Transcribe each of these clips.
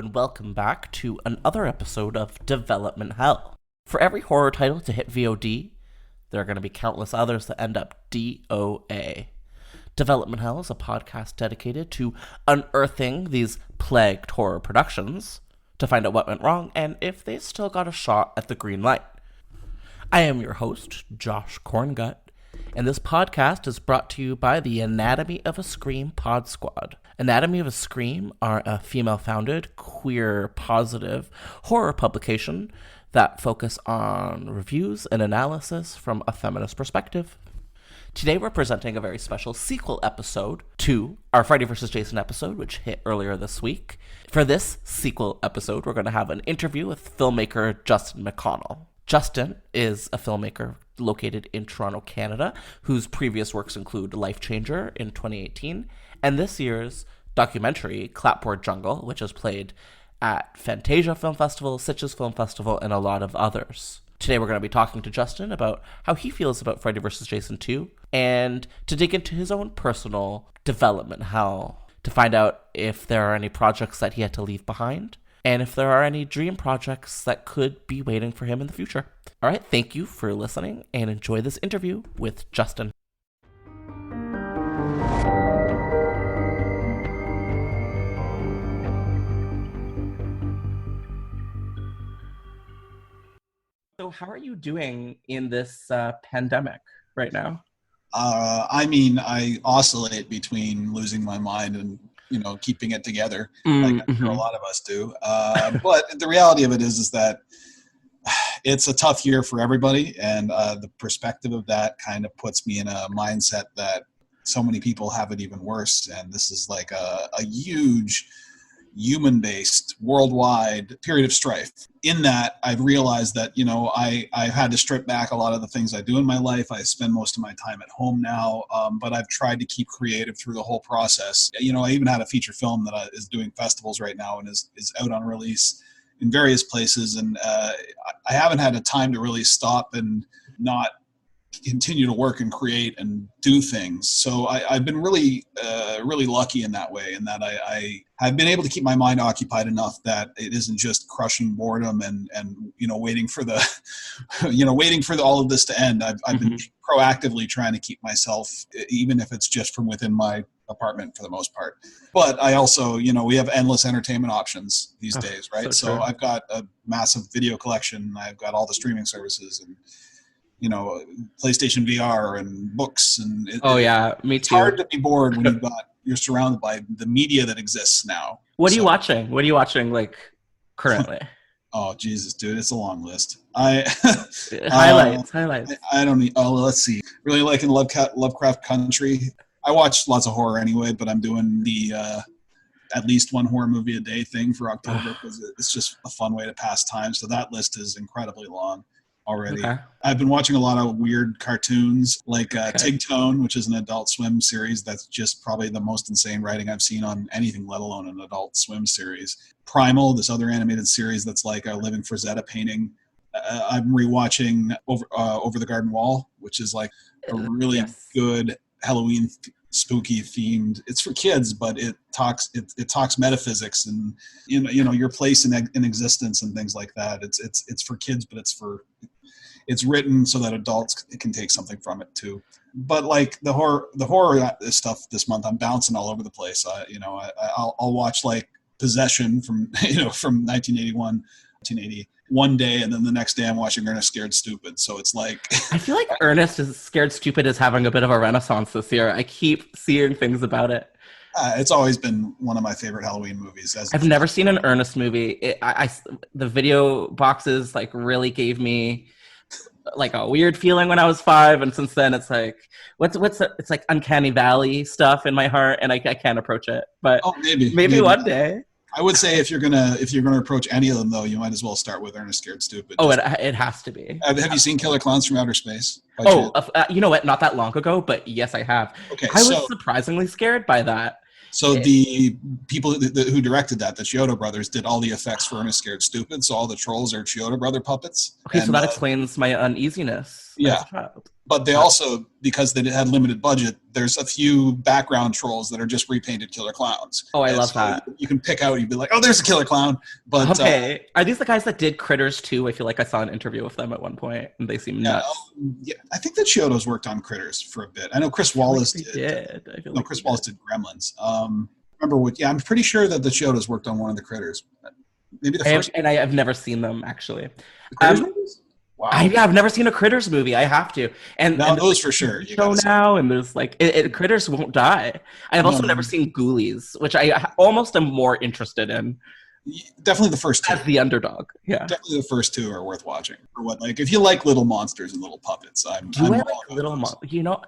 and welcome back to another episode of Development Hell. For every horror title to hit VOD, there are going to be countless others that end up DOA. Development Hell is a podcast dedicated to unearthing these plagued horror productions to find out what went wrong and if they still got a shot at the green light. I am your host, Josh Korngut, and this podcast is brought to you by the Anatomy of a Scream Pod Squad. Anatomy of a Scream are a female-founded, queer-positive horror publication that focus on reviews and analysis from a feminist perspective. Today we're presenting a very special sequel episode to our Freddy vs. Jason episode, which hit earlier this week. For this sequel episode, we're going to have an interview with filmmaker Justin McConnell. Justin is a filmmaker located in Toronto, Canada, whose previous works include Life Changer in 2018, and this year's documentary, Clapboard Jungle, which is played at Fantasia Film Festival, Sitges Film Festival, and a lot of others. Today we're going to be talking to Justin about how he feels about Freddy vs. Jason 2, and to dig into his own personal development hell, to find out if there are any projects that he had to leave behind, and if there are any dream projects that could be waiting for him in the future. All right, thank you for listening, and enjoy this interview with Justin. So how are you doing in this pandemic right now? I oscillate between losing my mind and keeping it together, like I'm sure a lot of us do. But the reality of it is that it's a tough year for everybody, and the perspective of that kind of puts me in a mindset that so many people have it even worse. And this is like a huge human-based, worldwide period of strife. In that, I've realized that, I've had to strip back a lot of the things I do in my life. I spend most of my time at home now, but I've tried to keep creative through the whole process. I even had a feature film that is doing festivals right now and is out on release in various places. And I haven't had a time to really stop and not continue to work and create and do things. So I've been really lucky in that way, in that I've been able to keep my mind occupied enough that it isn't just crushing boredom and waiting for all of this to end. I've been proactively trying to keep myself, even if it's just from within my apartment for the most part. But I also, we have endless entertainment options these days, right? So I've got a massive video collection. I've got all the streaming services and PlayStation VR and books, and me too. It's hard to be bored when you're surrounded by the media that exists now. What are you watching? What are you watching, like, currently? Oh, Jesus, dude, it's a long list. Highlights. I don't need. Oh, let's see. Really liking Lovecraft Country. I watch lots of horror anyway, but I'm doing the at least one horror movie a day thing for October because it's just a fun way to pass time. So that list is incredibly long already. Okay. I've been watching a lot of weird cartoons like Tig Tone, which is an Adult Swim series that's just probably the most insane writing I've seen on anything, let alone an Adult Swim series. Primal, this other animated series that's like a Living Frazetta painting. I'm rewatching Over the Garden Wall, which is like a really good Halloween spooky themed. It's for kids, but it talks metaphysics and your place in existence and things like that. It's for kids, but it's written so that adults can take something from it too. But like the horror stuff this month, I'm bouncing all over the place. I'll watch like Possession from 1981, 1980 one day, and then the next day I'm watching Ernest Scared Stupid. So it's like I feel like Ernest is Scared Stupid is having a bit of a renaissance this year. I keep seeing things about it. It's always been one of my favorite Halloween movies. I've never seen an Ernest movie. The video boxes like really gave me like a weird feeling when I was 5, and since then it's like it's like Uncanny Valley stuff in my heart, and I can't approach it. But maybe one day. I would say if you're gonna approach any of them, though, you might as well start with Ernest Scared Stupid. It has to be. Have you seen Killer Clowns from Outer Space? You know what? Not that long ago, but yes, I have. Okay, I was surprisingly scared by that. So the people who directed that, the Chiodo brothers, did all the effects for Ernest Scared Stupid. So all the trolls are Chiodo brother puppets. Okay, so that explains my uneasiness. Yeah, But they also, because they had limited budget, there's a few background trolls that are just repainted killer clowns. Oh, I love that. You can pick out, you'd be like, oh, there's a killer clown. But okay, are these the guys that did Critters too? I feel like I saw an interview with them at one point, and they seem nuts. Yeah, I think that Chiodo's worked on Critters for a bit. I know Chris Wallace did. Chris Wallace did Gremlins. I'm pretty sure that the Chiodos worked on one of the Critters. Maybe the first. And I have never seen them actually. Wow. I've never seen a Critters movie. I have to. And those for sure. Show now, and there's Critters won't die. I've also never seen Ghoulies, which I almost am more interested in. Definitely the first two. As the underdog, yeah. Definitely the first two are worth watching. For what, like, if you like little monsters and little puppets, I'm like little monsters. You know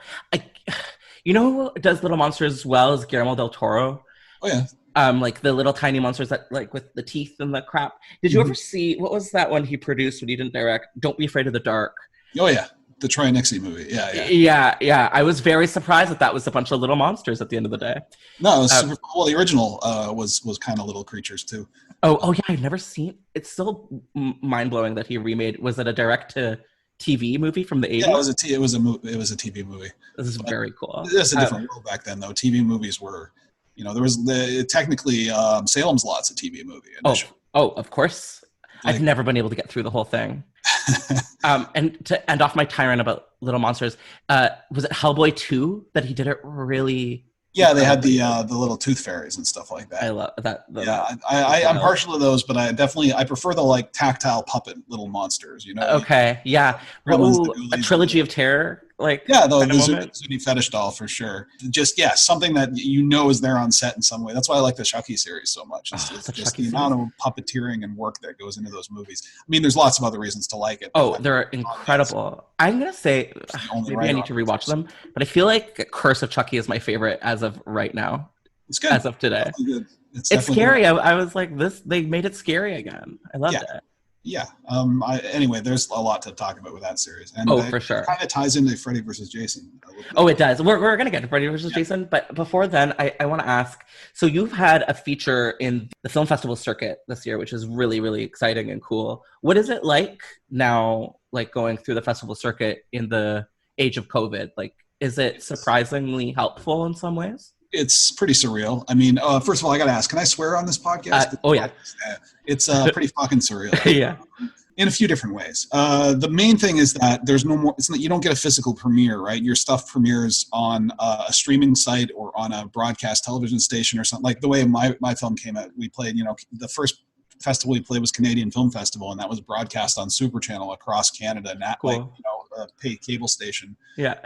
who does Little Monsters as well as Guillermo del Toro? Oh yeah. Like the little tiny monsters that like with the teeth and the crap. Did you ever see, what was that one he produced when he didn't direct? Don't Be Afraid of the Dark. Oh yeah, the Troy Nixie movie. Yeah. I was very surprised that was a bunch of little monsters at the end of the day. No, it was super cool. The original was kind of little creatures too. Oh yeah, I've never seen. It's still mind blowing that he remade. Was it a direct to TV movie from the 80s? Yeah, it was a TV movie. This is very cool. It's a different world back then, though. TV movies were, there was technically Salem's Lot's a TV movie. Initially. Oh, of course. I've never been able to get through the whole thing. And to end off my tirade about Little Monsters, was it Hellboy 2 that he did it really? Yeah, they had the little tooth fairies and stuff like that. I love that. I'm partial to those, but I prefer the tactile puppet little monsters. Okay, yeah. A trilogy of terror, the Zuni fetish doll for sure. Just something that is there on set in some way. That's why I like the Chucky series so much. It's just the amount of puppeteering and work that goes into those movies. I mean, there's lots of other reasons to like it. Oh, they're incredible. I'm gonna say maybe I need to rewatch them, but I feel like Curse of Chucky is my favorite as of right now. It's good. As of today. It's scary. Good. I was like, they made it scary again. I loved it. Yeah. Anyway, there's a lot to talk about with that series. And for sure. It kind of ties into Freddy versus Jason. It does. We're going to get to Freddy versus Jason. But before then, I want to ask, so you've had a feature in the film festival circuit this year, which is really, really exciting and cool. What is it like now, going through the festival circuit in the age of COVID? Is it surprisingly helpful in some ways? It's pretty surreal. I mean, first of all, I got to ask, can I swear on this podcast? Yeah. It's pretty fucking surreal. Yeah. In a few different ways. The main thing is that there's no more, you don't get a physical premiere, right? Your stuff premieres on a streaming site or on a broadcast television station or something. Like the way my film came out, we played, the first festival we played was Canadian Film Festival, and that was broadcast on Super Channel across Canada, and a paid cable station. Yeah.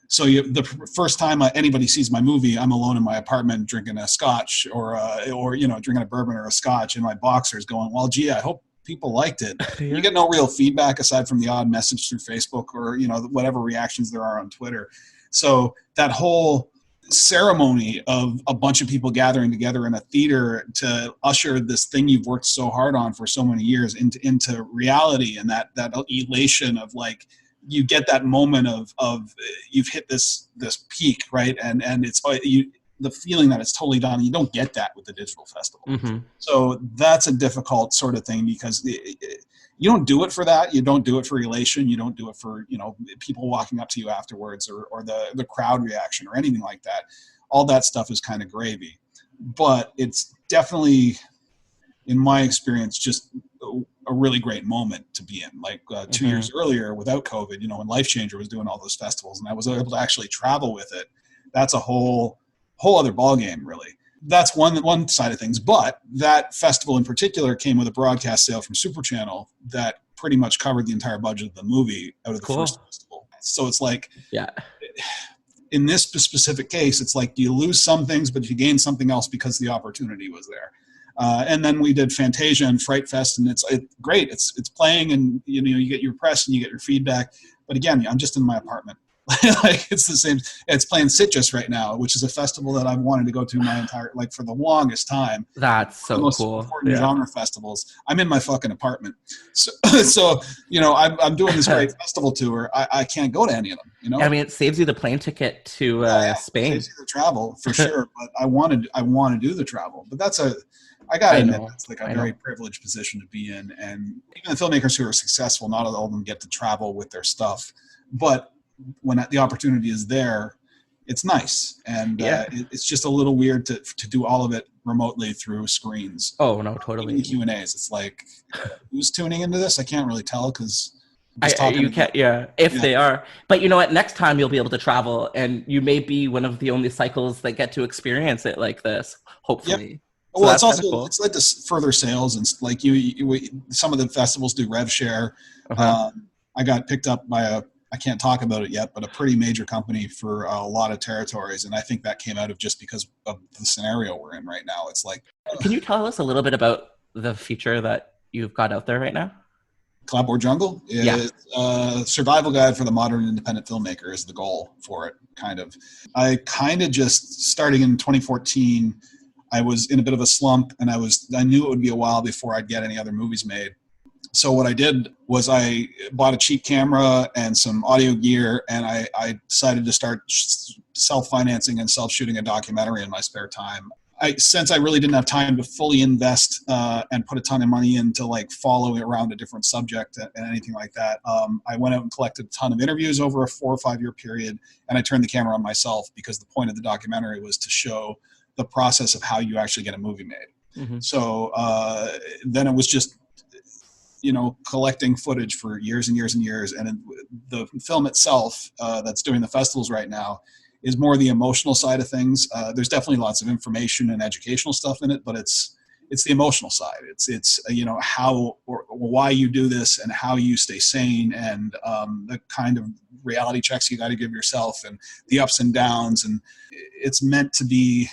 So the first time anybody sees my movie, I'm alone in my apartment drinking a scotch or drinking a bourbon or a scotch in my boxers going, well, gee, I hope people liked it. You get no real feedback aside from the odd message through Facebook or, whatever reactions there are on Twitter. So that whole ceremony of a bunch of people gathering together in a theater to usher this thing you've worked so hard on for so many years into reality, and that elation of you get that moment of you've hit this peak, right? And it's the feeling that it's totally done. You don't get that with the digital festival. Mm-hmm. So that's a difficult sort of thing because you don't do it for that. You don't do it for elation. You don't do it for, people walking up to you afterwards or the crowd reaction or anything like that. All that stuff is kind of gravy, but it's definitely, in my experience, just a really great moment to be in. 2 years earlier without COVID, when Life Changer was doing all those festivals and I was able to actually travel with it, that's a whole other ballgame, really. That's one side of things. But that festival in particular came with a broadcast sale from Super Channel that pretty much covered the entire budget of the movie out of the first festival. So it's in this specific case, it's you lose some things, but you gain something else because the opportunity was there. And then we did Fantasia and Fright Fest, and it's great. It's playing, and you get your press and you get your feedback. But again, I'm just in my apartment. It's the same. It's playing Citrus right now, which is a festival that I've wanted to go to my entire for the longest time. That's so cool. Important genre festivals. I'm in my fucking apartment, so I'm doing this great festival tour. I can't go to any of them. I mean, it saves you the plane ticket to Spain. It saves you the travel for sure, but I want to do the travel. But I gotta admit, that's a very privileged position to be in. And even the filmmakers who are successful, not all of them get to travel with their stuff. But when the opportunity is there, it's nice. And it's just a little weird to do all of it remotely through screens. Oh no, totally. Even the Q&As, it's like, who's tuning into this? I can't really tell because you can't, if they are. But you know what? Next time you'll be able to travel, and you may be one of the only cycles that get to experience it like this. Hopefully. Yep. So well, it's also cool. It's led to further sales, and like some of the festivals do rev share. I got picked up by I can't talk about it yet, but a pretty major company for a lot of territories, and I think that came out of just because of the scenario we're in right now. It's like, can you tell us a little bit about the feature that you've got out there right now? Clapboard Jungle is a survival guide for the modern independent filmmaker is the goal for it, kind of. I kind of just, starting in 2014, I was in a bit of a slump, and I knew it would be a while before I'd get any other movies made. So what I did was I bought a cheap camera and some audio gear, and I decided to start self-financing and self-shooting a documentary in my spare time. Since I really didn't have time to fully invest and put a ton of money into like following around a different subject and anything like that, I went out and collected a ton of interviews over a 4 or 5 year period, and I turned the camera on myself because the point of the documentary was to show the process of how you actually get a movie made. So then it was just, collecting footage for years and years and years, and the film itself that's doing the festivals right now is more the emotional side of things. There's definitely lots of information and educational stuff in it, but it's the emotional side. It's how or why you do this and how you stay sane, and the kind of reality checks you got to give yourself and the ups and downs. And it's meant to be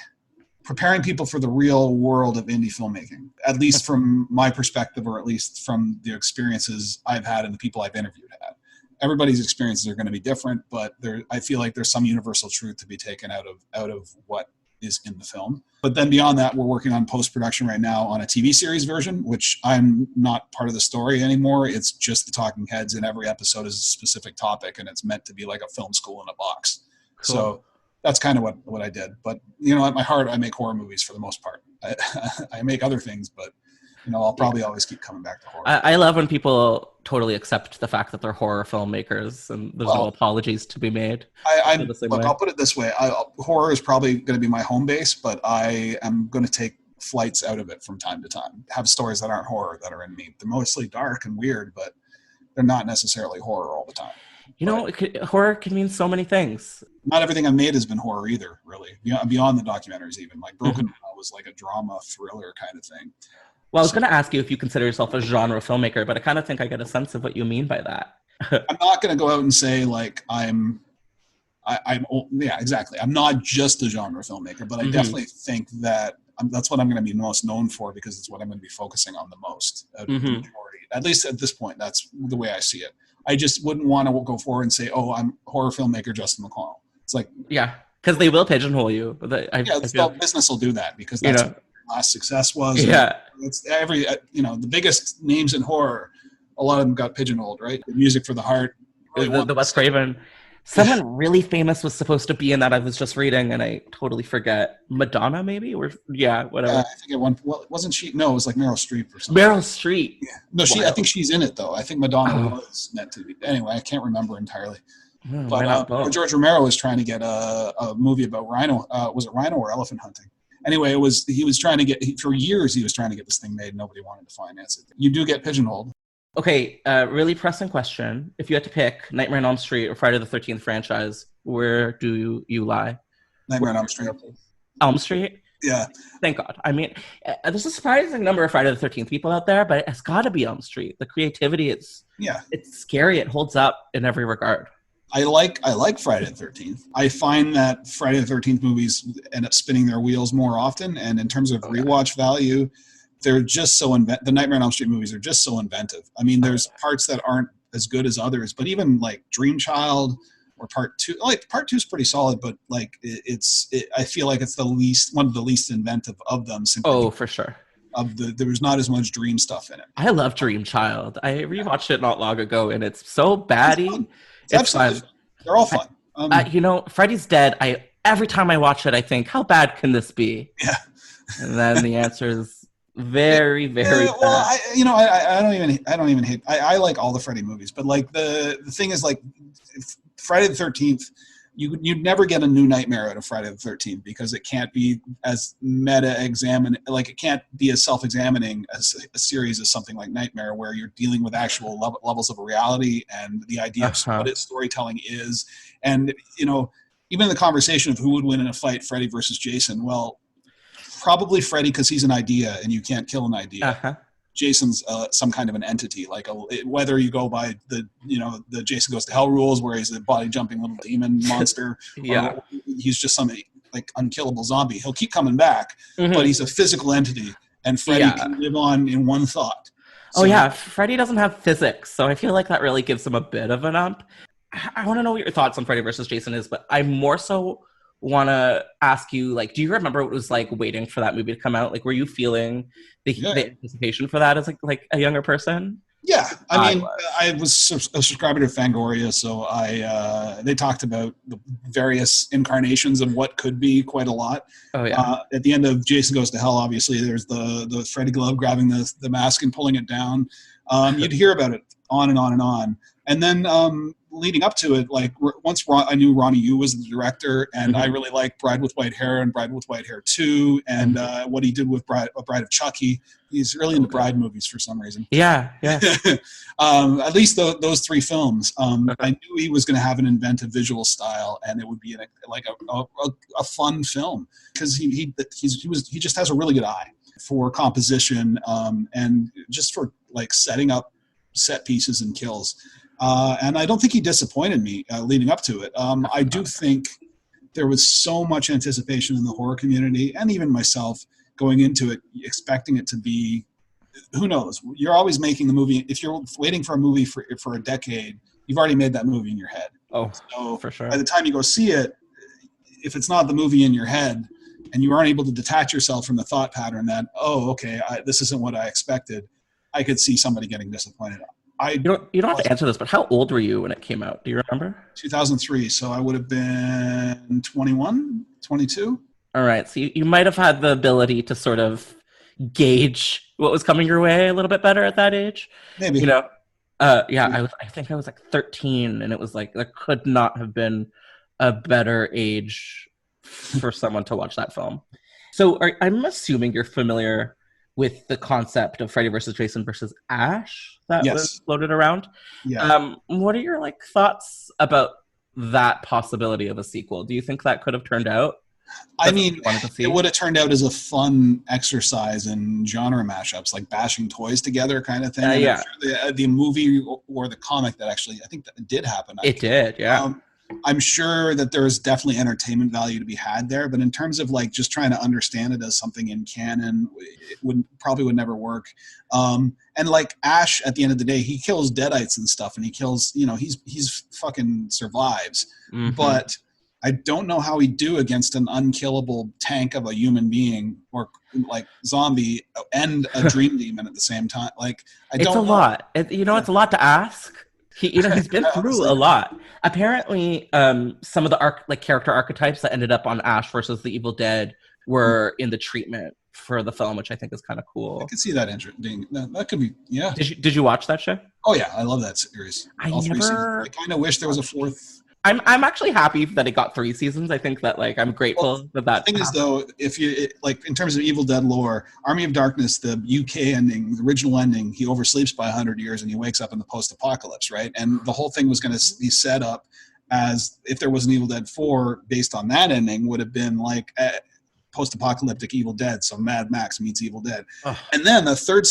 preparing people for the real world of indie filmmaking, at least from my perspective, or at least from the experiences I've had and the people I've interviewed had. Everybody's experiences are going to be different, but I feel like there's some universal truth to be taken out of what is in the film. But then beyond that, we're working on post-production right now on a TV series version, which I'm not part of the story anymore. It's just the talking heads, and every episode is a specific topic, and it's meant to be like a film school in a box. Cool. So that's kind of what I did. But, at my heart, I make horror movies for the most part. I make other things, but I'll probably always keep coming back to horror. I love when people totally accept the fact that they're horror filmmakers and there's no apologies to be made. I'll put it this way. Horror is probably going to be my home base, but I am going to take flights out of it from time to time. Have stories that aren't horror that are in me. They're mostly dark and weird, but they're not necessarily horror all the time. Horror can mean so many things. Not everything I've made has been horror either, really. Beyond the documentaries even. Like Broken Arrow was like a drama thriller kind of thing. Well, I was going to ask you if you consider yourself a genre filmmaker, but I kind of think I get a sense of what you mean by that. I'm not going to go out and say like yeah, exactly. I'm not just a genre filmmaker, but I definitely think that that's what I'm going to be most known for, because it's what I'm going to be focusing on the most. The majority. At least at this point, that's the way I see it. I just wouldn't want to go forward and say, "Oh, I'm horror filmmaker Justin McConnell." It's like, because they will pigeonhole you. Business will do that because that's what last success was. It's the biggest names in horror. A lot of them got pigeonholed, right? The Music for the Heart. Really the Wes Craven. Someone really famous was supposed to be in that. I was just reading, and I totally forget. Madonna, maybe, or whatever. Yeah, I think wasn't she? No, it was like Meryl Streep or something. Meryl Streep. Yeah. No, I think she's in it though. I think Madonna was meant to be. Anyway, I can't remember entirely. But George Romero was trying to get a movie about rhino. Was it rhino or elephant hunting? Anyway, he was trying to get for years. He was trying to get this thing made. Nobody wanted to finance it. You do get pigeonholed. Okay, really pressing question. If you had to pick Nightmare on Elm Street or Friday the 13th franchise, where do you lie? Nightmare on Elm Street. Elm Street? Yeah. Thank God. I mean, there's a surprising number of Friday the 13th people out there, but it's got to be Elm Street. The creativity, it's scary. It holds up in every regard. I like Friday the 13th. I find that Friday the 13th movies end up spinning their wheels more often, and in terms of rewatch value, they're just so the Nightmare on Elm Street movies are just so inventive. I mean, there's parts that aren't as good as others, but even like Dream Child or Part 2, like Part 2 is pretty solid, but like I feel like it's one of the least inventive of them. For sure. There's not as much dream stuff in it. I love Dream Child. I rewatched it not long ago, and it's so batty. It's fun. They're all fun. Freddy's dead. Every time I watch it, I think, how bad can this be? Yeah. And then the answer is Very, very bad. Well, I don't even hate. I like all the Freddy movies, but like the thing is like Friday the 13th. You'd never get a new nightmare out of Friday the 13th because it can't be as it can't be as self-examining as a series as something like Nightmare, where you're dealing with actual levels of reality and the idea of what its storytelling is. And, even in the conversation of who would win in a fight, Freddy versus Jason, well, probably Freddy because he's an idea and you can't kill an idea. Jason's some kind of an entity, whether you go by the Jason Goes to Hell rules, where he's a body jumping little demon monster, or he's just some like unkillable zombie. He'll keep coming back, but he's a physical entity, and Freddy can live on in one thought. So, Freddy doesn't have physics, so I feel like that really gives him a bit of an up. I want to know what your thoughts on Freddy versus Jason is, but I more so want to ask you, like, do you remember what it was like waiting for that movie to come out? Like, were you feeling the anticipation for that as like a younger person? Yeah, I was a subscriber to Fangoria, so they talked about the various incarnations of what could be quite a lot. Oh yeah. At the end of Jason Goes to Hell, obviously, there's the Freddy glove grabbing the mask and pulling it down. You'd hear about it on and on and on, and then leading up to it, like once I knew Ronnie Yu was the director, and I really liked Bride with White Hair and Bride with White Hair 2, and what he did with Bride of Chucky. He's really into Bride movies for some reason. Yeah. At least those three films. I knew he was going to have an inventive visual style, and it would be a fun film because he just has a really good eye for composition and just for like setting up set pieces and kills. And I don't think he disappointed me leading up to it. I do think there was so much anticipation in the horror community, and even myself, going into it, expecting it to be, who knows? You're always making the movie. If you're waiting for a movie for a decade, you've already made that movie in your head. Oh, so for sure. By the time you go see it, if it's not the movie in your head, and you aren't able to detach yourself from the thought pattern that, this isn't what I expected, I could see somebody getting disappointed. You don't have to answer this, but how old were you when it came out? Do you remember? 2003, so I would have been 21, 22. All right, so you might have had the ability to sort of gauge what was coming your way a little bit better at that age. Maybe. I think I was like 13, and it was like there could not have been a better age for someone to watch that film. So I'm assuming you're familiar with the concept of Freddy versus Jason versus Ash that was floated around. Yeah. What are your thoughts about that possibility of a sequel? Do you think that could have turned out? I mean, it would have turned out as a fun exercise in genre mashups, like bashing toys together kind of thing. I'm sure the movie or the comic that actually, I think that did happen. It did, yeah. I'm sure that there's definitely entertainment value to be had there, but in terms of just trying to understand it as something in canon, it would never work. And like Ash, at the end of the day, he kills deadites and stuff, and he kills, he's fucking survives. Mm-hmm. But I don't know how he'd do against an unkillable tank of a human being or like zombie and a dream demon at the same time. It's a lot. It's a lot to ask. He's been through a lot. Apparently, some of the character archetypes that ended up on Ash versus the Evil Dead were in the treatment for the film, which I think is kind of cool. I could see that interesting. That could be, yeah. Did you watch that show? Oh yeah, I love that series. I kind of wish there was a fourth. I'm actually happy that it got 3 seasons. I think that I'm grateful that. The thing is though, if you in terms of Evil Dead lore, Army of Darkness, the UK ending, the original ending, he oversleeps by 100 years and he wakes up in the post-apocalypse, right? And the whole thing was going to be set up as if there was an Evil Dead 4 based on that ending, would have been like post-apocalyptic Evil Dead. So Mad Max meets Evil Dead, and then the third.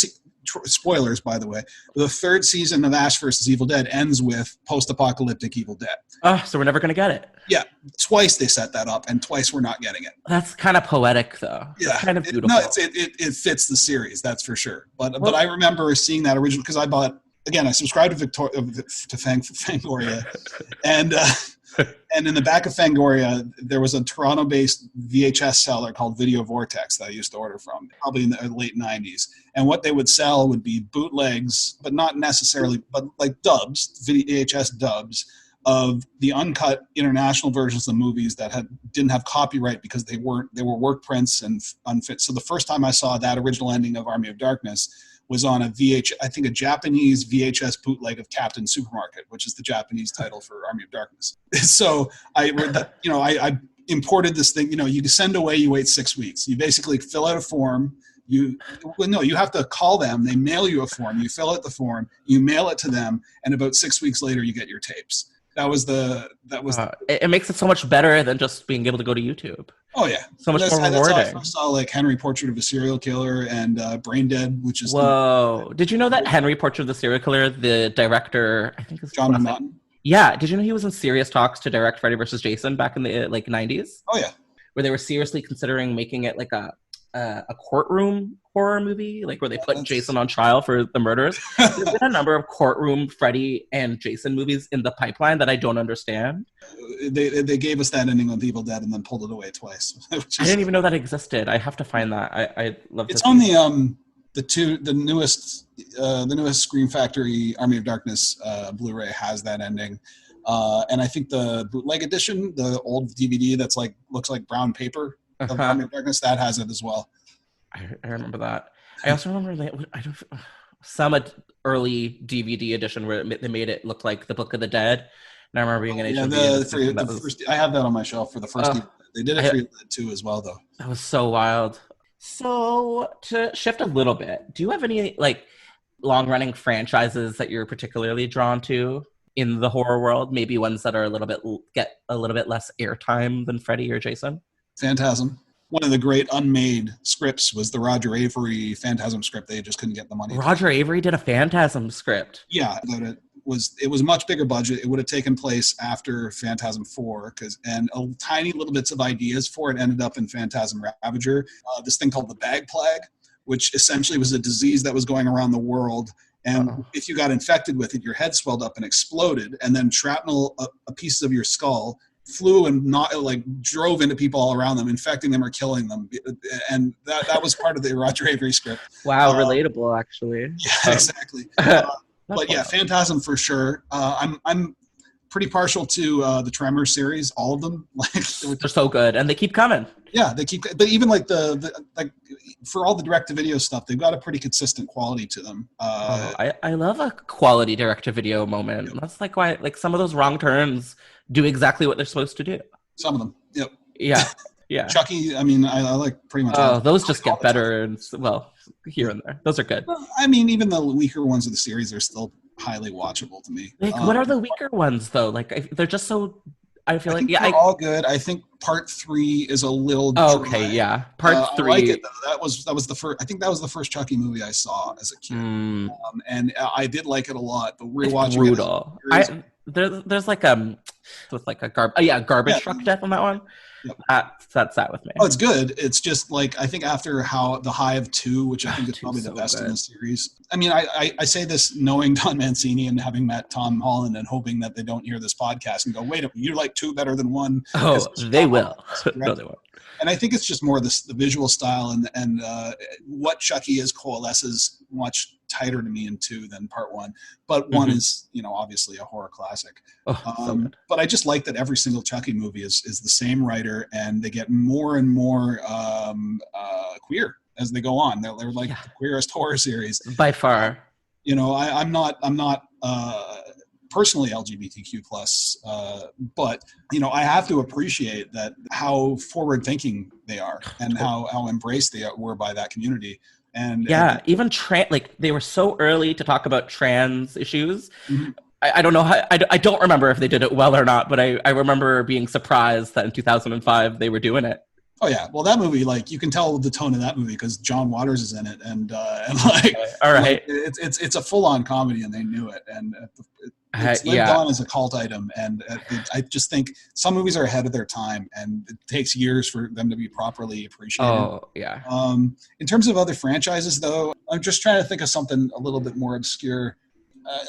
Spoilers, by the way. The third season of Ash vs. Evil Dead ends with post-apocalyptic Evil Dead. So we're never going to get it. Yeah. Twice they set that up, and twice we're not getting it. That's kind of poetic, though. Yeah. It's kind of beautiful. It fits the series, that's for sure. But I remember seeing that original, because I subscribed to Fangoria, and in the back of Fangoria, there was a Toronto-based VHS seller called Video Vortex that I used to order from, probably in the late 90s. And what they would sell would be bootlegs, but not necessarily, but like dubs, VHS dubs of the uncut international versions of the movies that didn't have copyright because they were work prints and unfit. So the first time I saw that original ending of Army of Darkness was on a Japanese VHS bootleg of Captain Supermarket, which is the Japanese title for Army of Darkness. So I imported this thing. You send away, you wait 6 weeks. You basically fill out a form. You have to call them. They mail you a form. You fill out the form. You mail it to them, and about 6 weeks later, you get your tapes. It makes it so much better than just being able to go to YouTube. Oh yeah, so much more rewarding. I first saw like Henry Portrait of a Serial Killer and Brain Dead, which is Did you know that Henry Portrait of the Serial Killer, the director, I think it's John McConnell? Yeah, did you know he was in serious talks to direct Freddy vs. Jason back in the 90s? Oh yeah, where they were seriously considering making it like a courtroom horror movie, like where they put Jason on trial for the murders. There's been a number of courtroom Freddy and Jason movies in the pipeline that I don't understand. They gave us that ending of Evil Dead and then pulled it away twice. I didn't even know that existed. I have to find that. I love it. It's on the newest Scream Factory Army of Darkness Blu-ray has that ending. And I think the bootleg edition, the old DVD that's looks like brown paper of Army of Darkness, that has it as well. I remember that. I also remember some early DVD edition where they made it look like the Book of the Dead. And I remember being an first, I have that on my shelf for the first DVD. They did it for Evil Dead 2 as well, though. That was so wild. So to shift a little bit, do you have any long-running franchises that you're particularly drawn to in the horror world? Maybe ones that are get a little bit less airtime than Freddy or Jason? Phantasm. One of the great unmade scripts was the Roger Avery Phantasm script. They just couldn't get the money. Roger Avery did a Phantasm script. Yeah, but it was much bigger budget. It would have taken place after Phantasm 4, and a tiny little bits of ideas for it ended up in Phantasm Ravager. This thing called the Bag Plague, which essentially was a disease that was going around the world. And if you got infected with it, your head swelled up and exploded, and then shrapnel, pieces of your skull, flew and drove into people all around them, infecting them or killing them. And that was part of the Roger Avery script. Wow, relatable, actually. Yeah, exactly. But yeah, Phantasm for sure. I'm pretty partial to the Tremor series, all of them. They're so good, and they keep coming. Yeah, they keep. But even for all the direct-to-video stuff, they've got a pretty consistent quality to them. I love a quality direct-to-video moment. Yeah. That's why some of those wrong turns do exactly what they're supposed to do. Some of them, yep. Yeah, yeah. Chucky, I mean, I like pretty much. Oh, those just get better, and here and there. Those are good. Well, I mean, even the weaker ones of the series are still highly watchable to me. What are the weaker ones though? They're just so. I feel they're all good. I think part 3 is a little dry. Okay, yeah. Part 3. I like it though. That was the first. I think that was the first Chucky movie I saw as a kid, and I did like it a lot. But rewatching brutal. There's a garbage truck death on that one. Yep. That sat with me. Oh, it's good. It's just I think after the high of 2, which I think is probably the best in the series. I mean, I say this knowing Don Mancini and having met Tom Holland and hoping that they don't hear this podcast and go, wait a minute, you like 2 better than 1. Oh, they will. No, they won't. And I think it's just more the visual style and what Chucky is coalesces much tighter to me in 2 than part 1. But 1 is, obviously a horror classic. But I just like that every single Chucky movie is the same writer, and they get more and more queer as they go on. They're the queerest horror series by far. I'm not personally LGBTQ plus, but I have to appreciate that how forward thinking they are and how embraced they were by that community. And even they were so early to talk about trans issues. Mm-hmm. I don't know how, I don't remember if they did it well or not, but I remember being surprised that in 2005 they were doing it. Oh yeah, well that movie, you can tell the tone of that movie because John Waters is in it, and all right, it's a full-on comedy, and they knew it, and it's lived on as a cult item, and I just think some movies are ahead of their time, and it takes years for them to be properly appreciated. Oh yeah. In terms of other franchises, though, I'm just trying to think of something a little bit more obscure.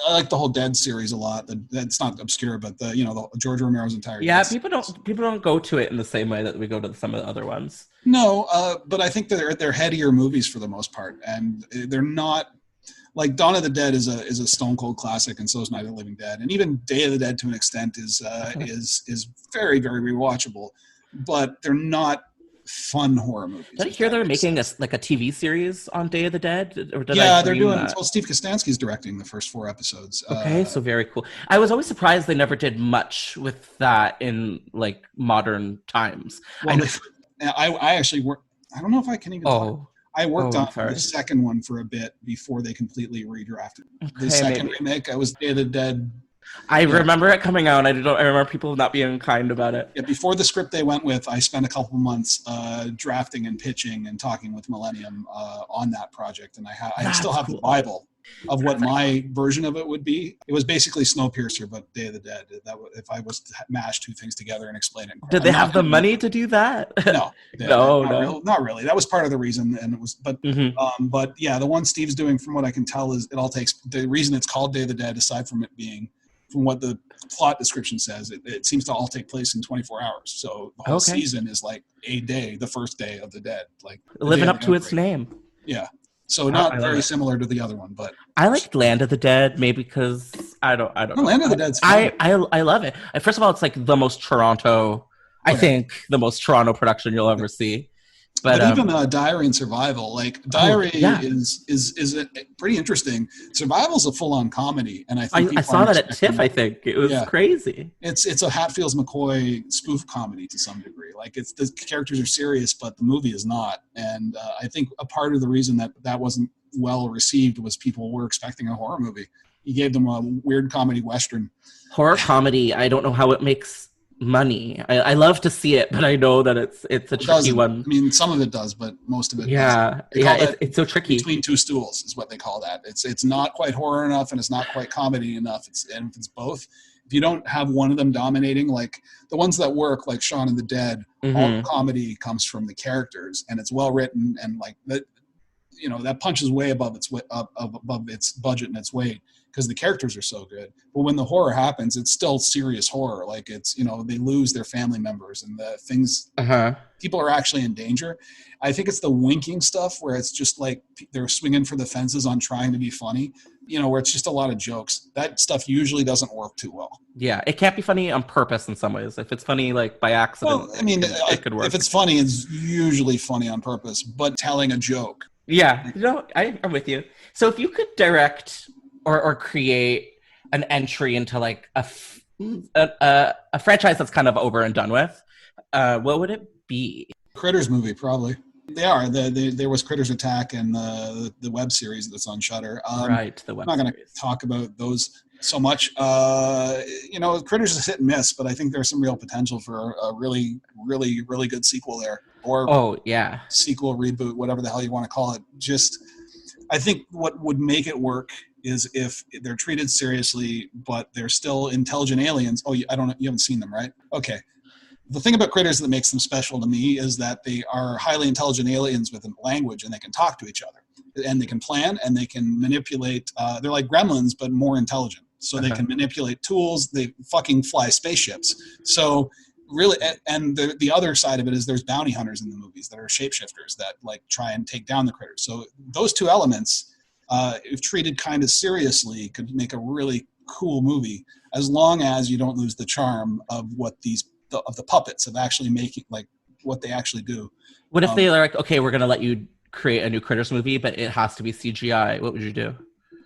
I like the whole Dead series a lot. That's not obscure, but the George Romero's entire. Yeah, people don't go to it in the same way that we go to some of the other ones. No, but I think they're headier movies for the most part, and they're not. like Dawn of the Dead is a stone cold classic, and so is Night of the Living Dead, and even Day of the Dead to an extent is very, very rewatchable, but they're not fun horror movies. Did I hear they're making a TV series on Day of the Dead? Or they're doing that? Well, Steve Kostanski's directing the first 4 episodes. Okay, so very cool. I was always surprised they never did much with that in like modern times. Well, I actually work. I don't know if I can even talk. I worked on the second one for a bit before they completely redrafted. The second remake, I was Day of the Dead. I remember it coming out. I remember people not being kind about it. Yeah, before the script they went with, I spent a couple months drafting and pitching and talking with Millennium on that project, and I still have the Bible of what my version of it would be. It was basically Snowpiercer, but Day of the Dead. If I was to mash 2 things together and explain it. Did they have the money to do that? No. No. Not really. That was part of the reason, and it was. But yeah, the one Steve's doing, from what I can tell, is the reason it's called Day of the Dead, aside from it being, from what the plot description says, it seems to all take place in 24 hours. So the whole season is like a day, the first day of the dead, like living up to its name. Yeah. So not very similar to the other one, but I liked Land of the Dead, maybe because I don't know. Land of the Dead's fun. I love it. First of all, it's like the most Toronto, I think the most Toronto production you'll ever see. But even Diary and Survival, like Diary is pretty interesting. Survival's a full-on comedy, and I think I saw that at TIFF. I think it was crazy. It's a Hatfields McCoy spoof comedy to some degree. Like the characters are serious, but the movie is not. And I think a part of the reason that wasn't well received was people were expecting a horror movie. He gave them a weird comedy western. Horror comedy. I don't know how it makes money. I love to see it, but I know that it's a tricky one. I mean, some of it does, but most of it doesn't. It's so tricky. Between two stools is what they call that. It's not quite horror enough, and it's not quite comedy enough. And if it's both, if you don't have one of them dominating, like the ones that work, like Shaun of the Dead, all the comedy comes from the characters, and it's well written, and like that, that punches way above its budget and its weight, because the characters are so good. But when the horror happens, it's still serious horror. Like it's, they lose their family members and the things, people are actually in danger. I think it's the winking stuff where it's just like they're swinging for the fences on trying to be funny, where it's just a lot of jokes. That stuff usually doesn't work too well. Yeah, it can't be funny on purpose in some ways. If it's funny like by accident, it could work. If it's funny, it's usually funny on purpose, but telling a joke. Yeah, I'm with you. So if you could direct or create an entry into like a franchise that's kind of over and done with, what would it be? Critters movie, probably. They are. There was Critters Attack and the web series that's on Shudder. Right, the web I'm not going to talk about those so much. Critters is hit and miss, but I think there's some real potential for a really, really, really good sequel there. Or sequel, reboot, whatever the hell you want to call it. I think what would make it work is if they're treated seriously, but they're still intelligent aliens. Oh, I don't know. You haven't seen them, right? Okay. The thing about Critters that makes them special to me is that they are highly intelligent aliens with a language, and they can talk to each other, and they can plan, and they can manipulate. They're like gremlins, but more intelligent. So they can manipulate tools. They fucking fly spaceships. So really, and the other side of it is there's bounty hunters in the movies that are shapeshifters that like try and take down the critters. So those two elements, if treated kind of seriously, could make a really cool movie, as long as you don't lose the charm of what of the puppets of actually making like what they actually do. What if they're like, okay, we're gonna let you create a new Critters movie, but it has to be CGI? What would you do?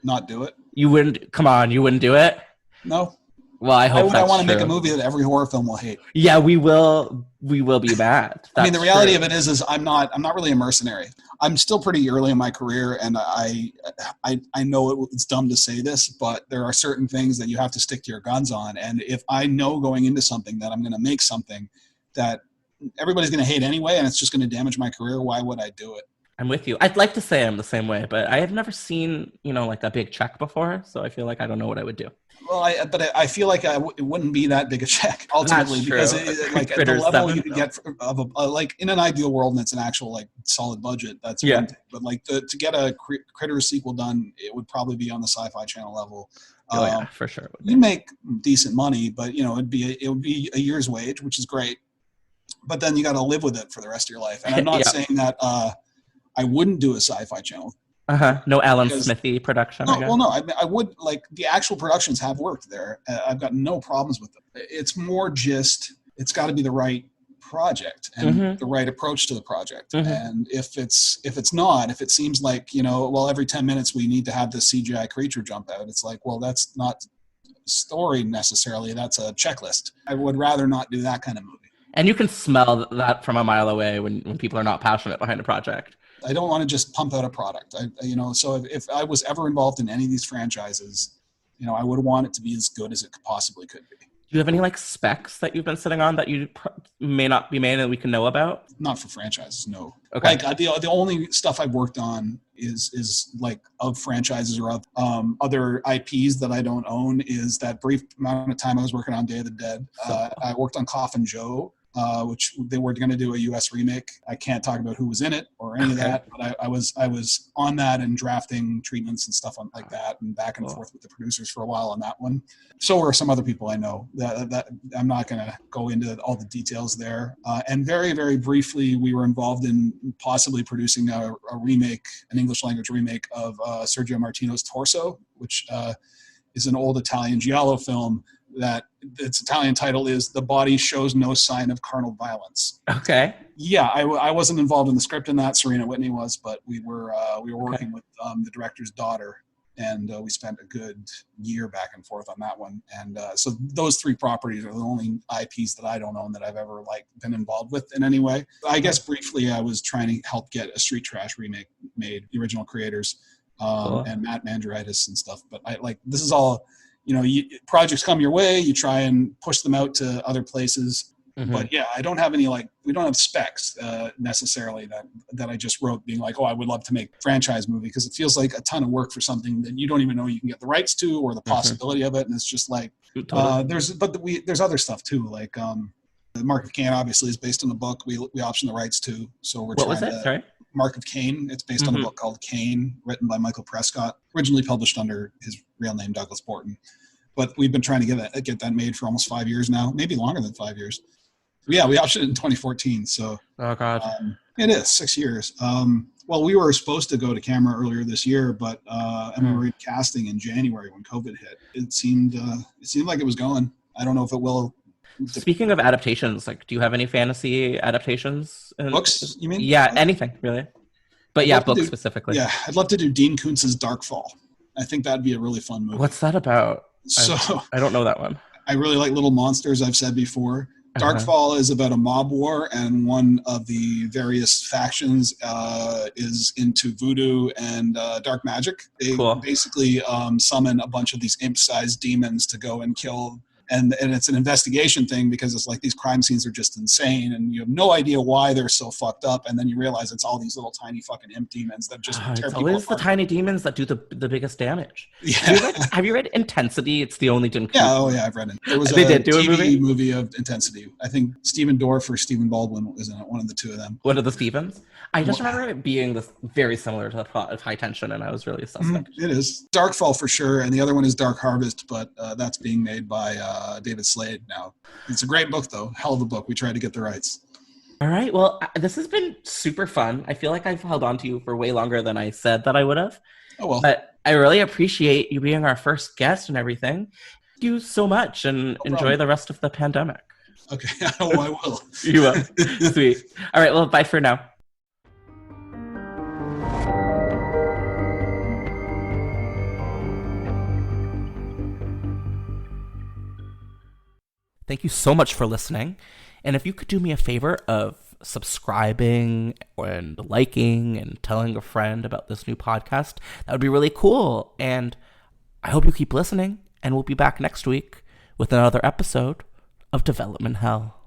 Not do it. You wouldn't? Come on, you wouldn't do it? No. Well, I hope I want to make a movie that every horror film will hate. Yeah, we will be mad. I mean, the reality of it is I'm not really a mercenary. I'm still pretty early in my career, and I know it's dumb to say this, but there are certain things that you have to stick to your guns on. And if I know going into something that I'm going to make something that everybody's going to hate anyway, and it's just going to damage my career, why would I do it? I'm with you. I'd like to say I'm the same way, but I have never seen, like a big check before, so I feel like I don't know what I would do. Well, I feel like it wouldn't be that big a check ultimately, because like at the level you could get like in an ideal world, and it's an actual like solid budget. That's one thing. But like to get a Critters sequel done, it would probably be on the Sci-Fi Channel level. For sure. You make decent money, but it would be a year's wage, which is great. But then you got to live with it for the rest of your life. And I'm not saying that I wouldn't do a Sci-Fi Channel No Alan Because Smithy production, I no, guess. well, no, I would like the actual productions have worked there. I've got no problems with them. It's more just it's got to be the right project and the right approach to the project. And if it's not, if it seems like, well, every 10 minutes we need to have this CGI creature jump out, it's like, well, that's not story necessarily. That's a checklist. I would rather not do that kind of movie. And you can smell that from a mile away when people are not passionate behind a project. I don't want to just pump out a product. So if I was ever involved in any of these franchises, I would want it to be as good as it possibly could be. Do you have any like specs that you've been sitting on that you may not be made and we can know about? Not for franchises, no. Okay. Like the only stuff I've worked on is like of franchises or of other IPs that I don't own. Is that brief amount of time I was working on Day of the Dead. I worked on Coffin Joe, which they were going to do a US remake. I can't talk about who was in it or any of that, but I was on that and drafting treatments and stuff like that, and back and forth with the producers for a while on that one. So are some other people I know. That I'm not going to go into all the details there. And very, very briefly, we were involved in possibly producing a remake, an English language remake of Sergio Martino's Torso, which is an old Italian giallo film that its Italian title is The Body Shows No Sign of Carnal Violence. Okay. Yeah, I wasn't involved in the script in that. Serena Whitney was, but we were working with the director's daughter, and we spent a good year back and forth on that one. And so those three properties are the only IPs that I don't own that I've ever been involved with in any way. I guess briefly I was trying to help get a Street Trash remake made, the original creators, and Matt Mandaritis and stuff. But this is all, projects come your way, you try and push them out to other places. But yeah, I don't have any we don't have specs necessarily that I just wrote being like, oh, I would love to make a franchise movie, because it feels like a ton of work for something that you don't even know you can get the rights to or the possibility of it. And it's just like there's other stuff too, like the Mark of Cain obviously is based on the book we optioned the rights to, so we're what was it? Sorry? Mark of Cain. It's based on a book called Cain, written by Michael Prescott, originally published under his real name Douglas Borton. But we've been trying to get that made for almost 5 years now, maybe longer than 5 years. Yeah, we optioned it in 2014. So oh god, it is 6 years. Well, we were supposed to go to camera earlier this year, but and we were in casting in January when COVID hit. It seemed like it was going. I don't know if it will. Speaking of adaptations, do you have any fantasy adaptations? Books, you mean? Yeah, anything really. But yeah, books specifically. Yeah, I'd love to do Dean Koontz's Darkfall. I think that'd be a really fun movie. What's that about? So I don't know that one. I really like Little Monsters, I've said before. Darkfall is about a mob war, and one of the various factions is into voodoo and dark magic. They basically summon a bunch of these imp-sized demons to go and kill. And it's an investigation thing, because it's like these crime scenes are just insane, and you have no idea why they're so fucked up, and then you realize it's all these little tiny fucking imp demons that just tear it's people always apart. The tiny demons that do the biggest damage. Yeah. Have you read Intensity? It's the only Jim. Yeah, I've read it. There was they a did do TV a movie of Intensity. I think Stephen Dorff or Stephen Baldwin was in it, one of the two of them. One of the Stevens. I just remember it being very similar to the plot of High Tension, and I was really suspect. It is. Darkfall for sure, and the other one is Dark Harvest, but that's being made by David Slade now. It's a great book, though. Hell of a book. We tried to get the rights. All right. Well, this has been super fun. I feel like I've held on to you for way longer than I said that I would have. Oh, well. But I really appreciate you being our first guest and everything. Thank you so much, and enjoy the rest of the pandemic. Okay. Oh, I will. You will. Sweet. All right. Well, bye for now. Thank you so much for listening. And if you could do me a favor of subscribing and liking and telling a friend about this new podcast, that would be really cool. And I hope you keep listening, and we'll be back next week with another episode of Development Hell.